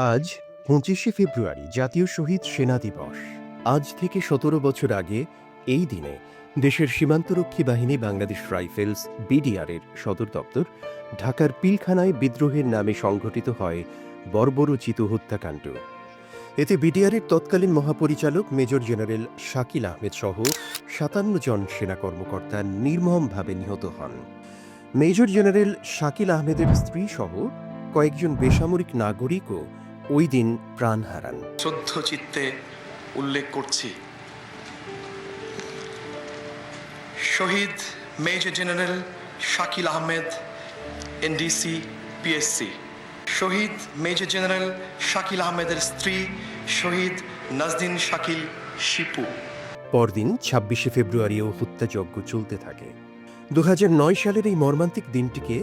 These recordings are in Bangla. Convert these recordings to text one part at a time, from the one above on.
আজ ২৫শে ফেব্রুয়ারি জাতীয় শহীদ সেনা দিবস। আজ থেকে ১৭ বছর আগে এই দিনে দেশের সীমান্তরক্ষী বাহিনী বাংলাদেশ রাইফেলস বিডিআরের সদর দপ্তর ঢাকার পিলখানায় বিদ্রোহের নামে সংঘটিত হয় বর্বরোচিত হত্যাকাণ্ড। এতে বিডিআরের তৎকালীন মহাপরিচালক মেজর জেনারেল শাকিল আহমেদ সহ ৫৭ জন সেনা কর্মকর্তা নির্মমভাবে নিহত হন। মেজর জেনারেল শাকিল আহমেদের স্ত্রী সহ কয়েকজন বেসামরিক নাগরিকও ওই দিন প্রাণ হারান। শ্রদ্ধ চিত্তে উল্লেখ করছি শহীদ major general Shakil Ahmed, NDC, PSC. শহীদ মেজর জেনারেল শাকিল আহমেদের স্ত্রী শহীদ নাজদিন শাকিল, শিপু। পরদিন ২৬শে ফেব্রুয়ারিও হত্যাযজ্ঞ চলতে থাকে। ২০০৯ সালের এই মর্মান্তিক দিনটিকে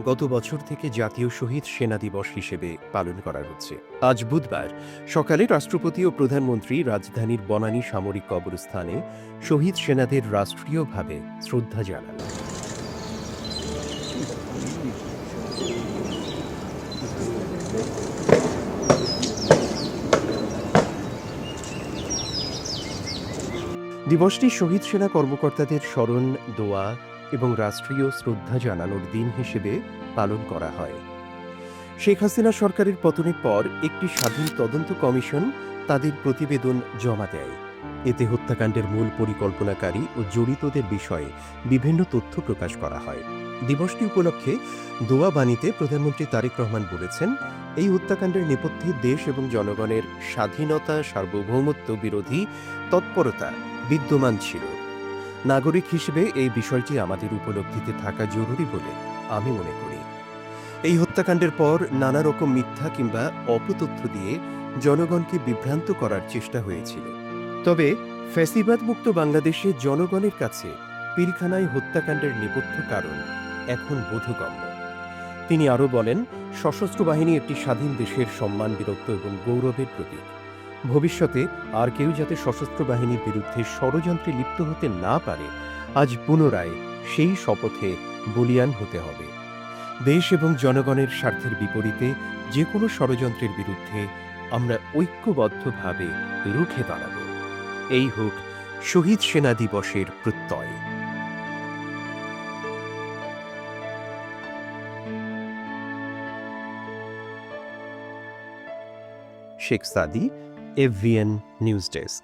গত বছর থেকে জাতীয় শহীদ সেনা দিবস হিসেবে পালন করা হচ্ছে। আজ বুধবার সকালে রাষ্ট্রপতি ও প্রধানমন্ত্রী রাজধানীর বনানী সামরিক কবরস্থানে শহীদ সেনাদের রাষ্ট্রীয়ভাবে শ্রদ্ধা জানান। দিবসটি শহীদ সেনা কর্মকর্তাদের স্মরণ, দোয়া এবং রাষ্ট্রীয় শ্রদ্ধা জানানোর দিন হিসেবে পালন করা হয়। শেখ হাসিনা সরকারের পতনের পর একটি স্বাধীন তদন্ত কমিশন তাদের প্রতিবেদন জমা দেয়। এতে হত্যাকাণ্ডের মূল পরিকল্পনাকারী ও জড়িতদের বিষয়ে বিভিন্ন তথ্য প্রকাশ করা হয়। দিবসটি উপলক্ষে দোয়া বাণীতে প্রধানমন্ত্রী তারেক রহমান বলেছেন, এই হত্যাকাণ্ডের নেপথ্যে দেশ এবং জনগণের স্বাধীনতা, সার্বভৌমত্ব বিরোধী তৎপরতা বিদ্যমান ছিল। নাগরিক হিসেবে এই বিষয়টি আমাদের উপলব্ধিতে থাকা জরুরি বলে আমি মনে করি। এই হত্যাকাণ্ডের পর নানা রকম মিথ্যা কিংবা অপতথ্য দিয়ে জনগণকে বিভ্রান্ত করার চেষ্টা হয়েছিল। তবে ফ্যাসিবাদমুক্ত বাংলাদেশে জনগণের কাছে পিলখানায় হত্যাকাণ্ডের নেপথ্য কারণ এখন বোধগম্য। তিনি আরও বলেন, সশস্ত্র বাহিনী একটি স্বাধীন দেশের সম্মান, বীরত্ব এবং গৌরবের প্রতীক। ভবিষ্যতে আর কেউ যাতে সশস্ত্র বাহিনীর বিরুদ্ধে ষড়যন্ত্রে লিপ্ত হতে না পারে, আজ পুনরায় সেই শপথে বলীয়ান হতে হবে। দেশ এবং জনগণের স্বার্থের বিপরীতে যে কোনো ষড়যন্ত্রের বিরুদ্ধে আমরা ঐক্যবদ্ধভাবে রুখে দাঁড়াব। এই হোক শহীদ সেনা দিবসের প্রত্যয়। শেখ সাদি, এফভিএন নিউজ ডেস্ক।